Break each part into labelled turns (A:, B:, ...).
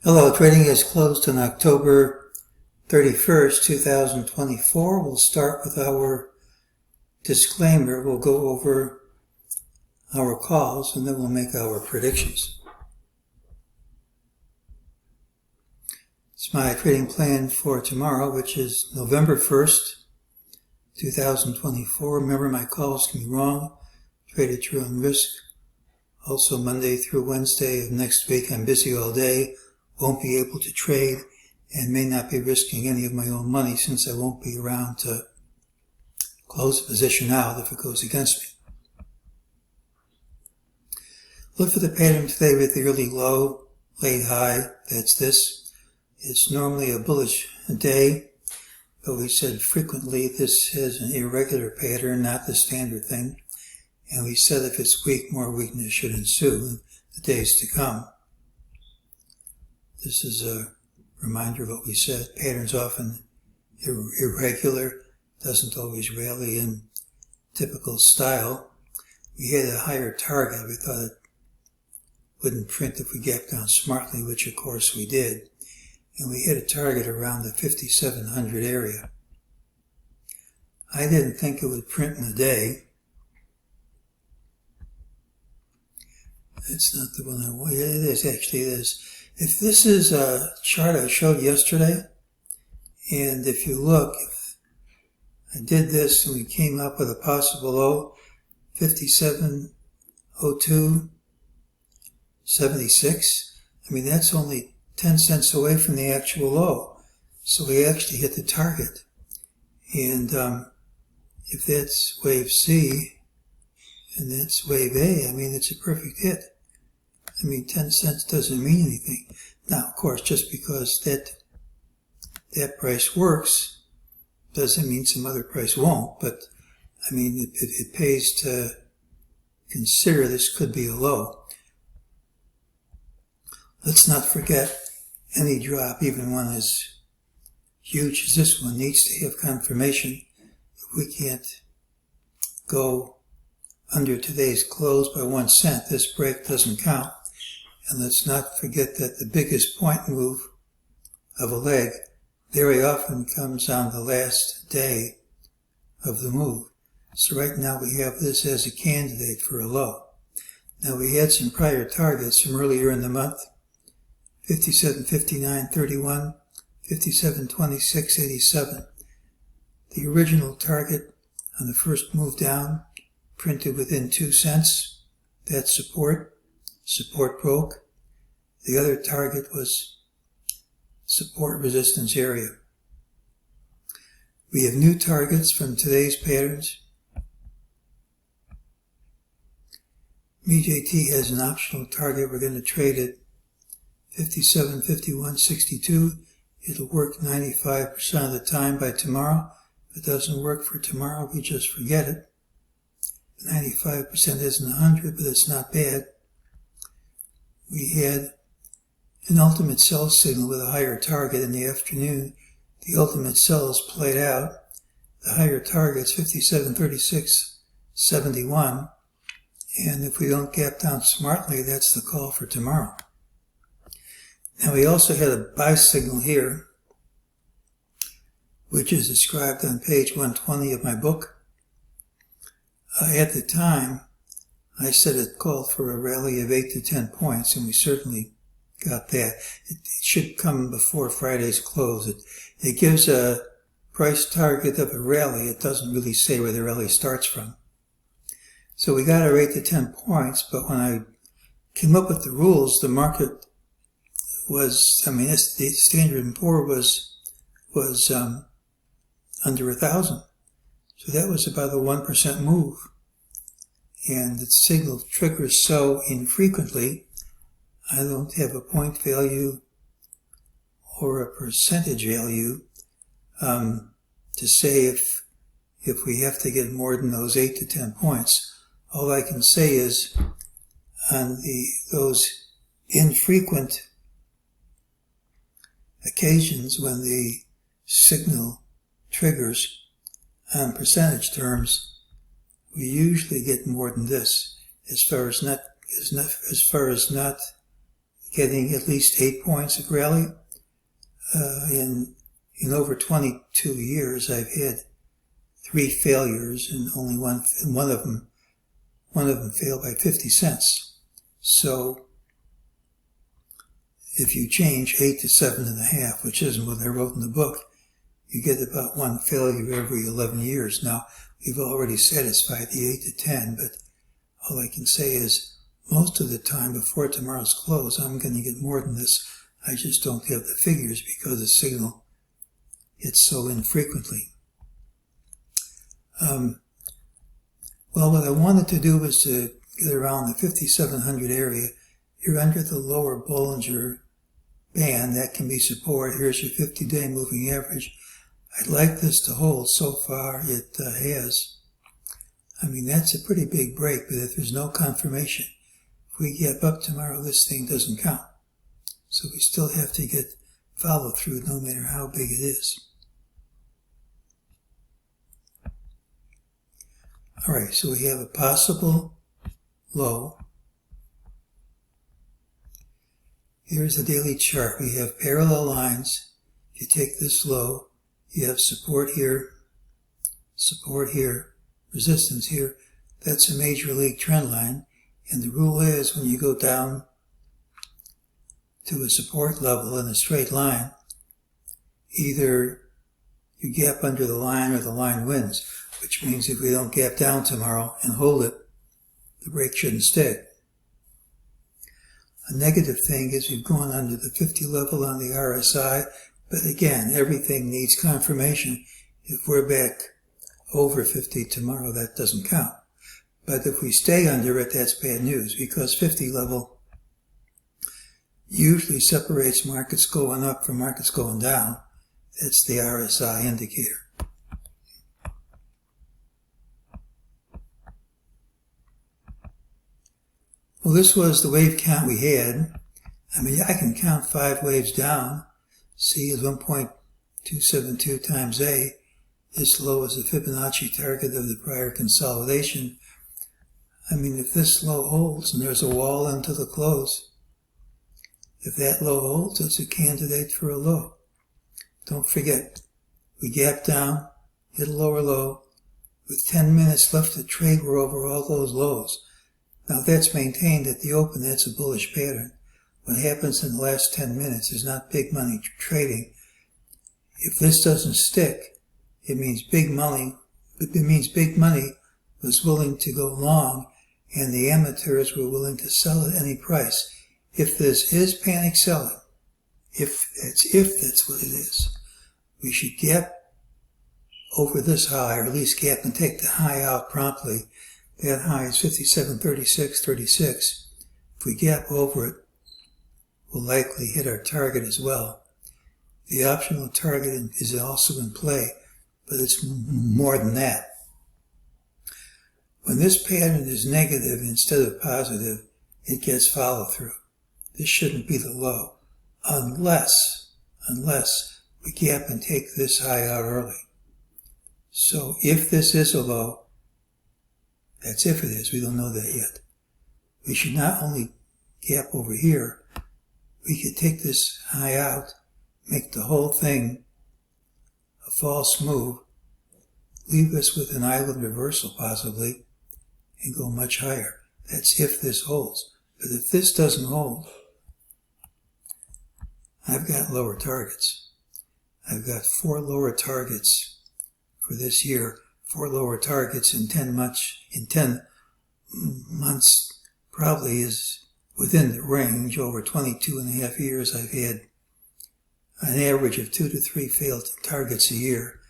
A: Hello, trading is closed on October 31st, 2024. We'll start with our disclaimer. We'll go over our calls and then we'll make our predictions. It's my trading plan for tomorrow, which is November 1st, 2024. Remember, my calls can be wrong. Trade at your own risk. Also, Monday through Wednesday of next week, I'm busy all day. Won't be able to trade and may not be risking any of my own money since I won't be around to close the position out if it goes against me. Look for the pattern today with the early low, late high. That's this. It's normally a bullish day, but we said frequently this is an irregular pattern, not the standard thing. And we said if it's weak, more weakness should ensue in the days to come. This is a reminder of what we said. Patterns often irregular, doesn't always rally in typical style. We had a higher target. We thought it wouldn't print if we gapped down smartly, which of course we did. And we hit a target around the 5,700 area. I didn't think it would print in a day. That's not the one I want. Yeah, it is. Actually, it is. If this is a chart I showed yesterday, and if you look, if I did this and we came up with a possible low, 57.02.76, I mean, that's only 10 cents away from the actual low. So we actually hit the target. And if that's wave C and that's wave A, I mean, it's a perfect hit. I mean, 10 cents doesn't mean anything. Now, of course, just because that price works doesn't mean some other price won't. But, I mean, it pays to consider this could be a low. Let's not forget any drop, even one as huge as this one, needs to have confirmation. If we can't go under today's close by 1 cent, this break doesn't count. And let's not forget that the biggest point move of a leg very often comes on the last day of the move. So right now we have this as a candidate for a low. Now we had some prior targets from earlier in the month, 57.59.31, 57.26.87. The original target on the first move down printed within 2 cents. That's support. Support broke. The other target was support resistance area. We have new targets from today's patterns. MEJT has an optional target. We're going to trade at 57.51.62. It'll work 95% of the time by tomorrow. If it doesn't work for tomorrow, we just forget it. 95% isn't 100, but it's not bad. We had an ultimate sell signal with a higher target in the afternoon. The ultimate sells played out. The higher target's 57.36.71. And if we don't gap down smartly, that's the call for tomorrow. Now we also had a buy signal here, which is described on page 120 of my book. At the time, I said it called for a rally of 8 to 10 points, and we certainly got that. It should come before Friday's close. It gives a price target of a rally. It doesn't really say where the rally starts from. So we got our 8 to 10 points, but when I came up with the rules, the market was, the Standard & Poor's was under 1,000. So that was about a 1% move. And the signal triggers so infrequently, I don't have a point value or a percentage value to say if we have to get more than those 8 to 10 points. All I can say is on those infrequent occasions when the signal triggers on percentage terms, we usually get more than this as far as not getting at least 8 points of rally. In over 22 years, I've had 3 failures, and only one of them failed by 50 cents. So if you change 8 to 7.5, which isn't what I wrote in the book, you get about 1 failure every 11 years. Now, we've already satisfied the 8 to 10, but all I can say is most of the time before tomorrow's close, I'm going to get more than this. I just don't have the figures because the signal hits so infrequently. Well, what I wanted to do was to get around the 5,700 area. You're under the lower Bollinger Band. That can be support. Here's your 50-day moving average. I'd like this to hold. So far, it has. I mean, that's a pretty big break, but if there's no confirmation, if we gap up tomorrow, this thing doesn't count. So we still have to get follow-through no matter how big it is. All right, so we have a possible low. Here's the daily chart. We have parallel lines. If you take this low, you have support here, resistance here. That's a major league trend line. And the rule is when you go down to a support level in a straight line, either you gap under the line or the line wins, which means if we don't gap down tomorrow and hold it, the break shouldn't stick. A negative thing is we've gone under the 50 level on the RSI, but again, everything needs confirmation. If we're back over 50 tomorrow, that doesn't count. But if we stay under it, that's bad news, because 50 level usually separates markets going up from markets going down. That's the RSI indicator. Well, this was the wave count we had. I mean, I can count 5 waves down. C is 1.272 times A. This low is the Fibonacci target of the prior consolidation. I mean, if this low holds and there's a wall into the close, if that low holds, it's a candidate for a low. Don't forget, we gap down, hit a lower low. With 10 minutes left to trade, we're over all those lows. Now, if that's maintained at the open, that's a bullish pattern. What happens in the last 10 minutes is not big money trading. If this doesn't stick, it means big money was willing to go long, and the amateurs were willing to sell at any price. If this is panic selling, if that's what it is, we should gap over this high, or at least gap and take the high out promptly. That high is 57.36.36. If we gap over it, we'll likely hit our target as well. The optional target is also in play, but it's more than that. When this pattern is negative instead of positive, it gets follow-through. This shouldn't be the low, unless we gap and take this high out early. So if this is a low, that's if it is, we don't know that yet. We should not only gap over here, we could take this high out, make the whole thing a false move, leave us with an island reversal possibly, and go much higher. That's if this holds. But if this doesn't hold, I've got lower targets. I've got 4 lower targets for this year. 4 lower targets in 10 months probably is within the range. Over 22.5 years, I've had an average of 2 to 3 failed targets a year.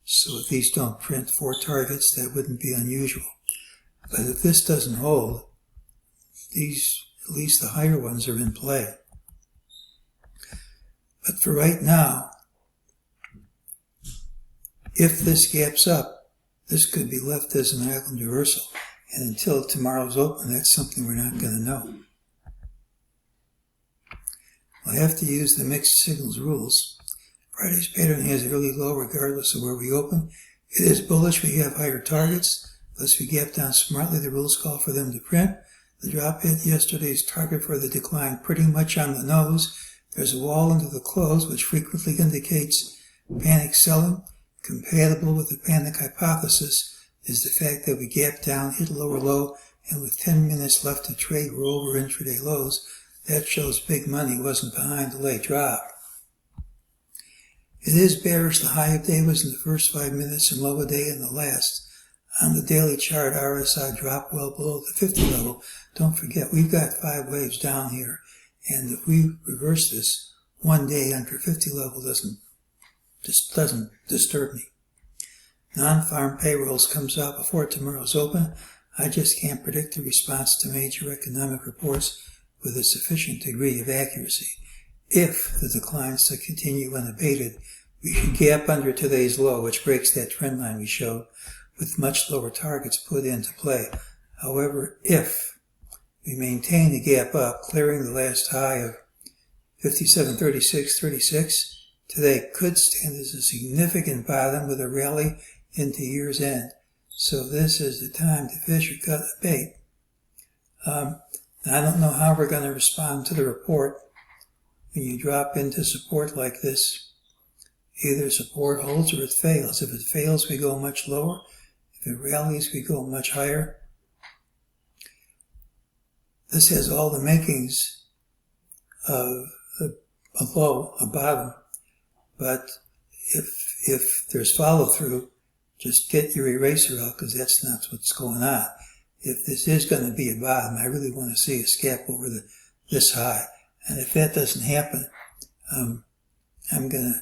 A: So if these don't print 4 targets, that wouldn't be unusual. But if this doesn't hold, these, at least the higher ones, are in play. But for right now, if this gaps up, this could be left as an island reversal. And until tomorrow's open, that's something we're not going to know. We'll have to use the mixed signals rules. Friday's pattern has a early low regardless of where we open. It is bullish. We have higher targets. Unless we gap down smartly, the rules call for them to print. The drop hit yesterday's target for the decline pretty much on the nose. There's a wall into the close, which frequently indicates panic selling. Compatible with the panic hypothesis is the fact that we gapped down, hit a lower low, and with 10 minutes left to trade, we're over intraday lows. That shows big money wasn't behind the late drop. It is bearish. The high of day was in the first 5 minutes and low of day in the last. On the daily chart, RSI dropped well below the 50 level. Don't forget, we've got 5 waves down here, and if we reverse this, 1 day under 50 level doesn't disturb me. Non-farm payrolls comes out before tomorrow's open. I just can't predict the response to major economic reports with a sufficient degree of accuracy. If the declines to continue unabated, we should gap under today's low, which breaks that trend line we showed, with much lower targets put into play. However, if we maintain the gap up, clearing the last high of 57.36.36, today could stand as a significant bottom with a rally into year's end. So this is the time to fish or cut the bait. I don't know how we're going to respond to the report. When you drop into support like this, either support holds or it fails. If it fails, we go much lower. If it rallies, we go much higher. This has all the makings of a low, a bottom. But if there's follow-through, just get your eraser out, because that's not what's going on. If this is going to be a bottom, I really want to see a scalp over this high. And if that doesn't happen, I'm going to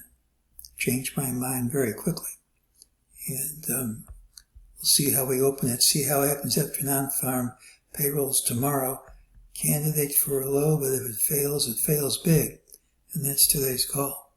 A: change my mind very quickly. And we'll see how we open it, see how it happens after non-farm payrolls tomorrow. Candidate for a low, but if it fails big. And that's today's call.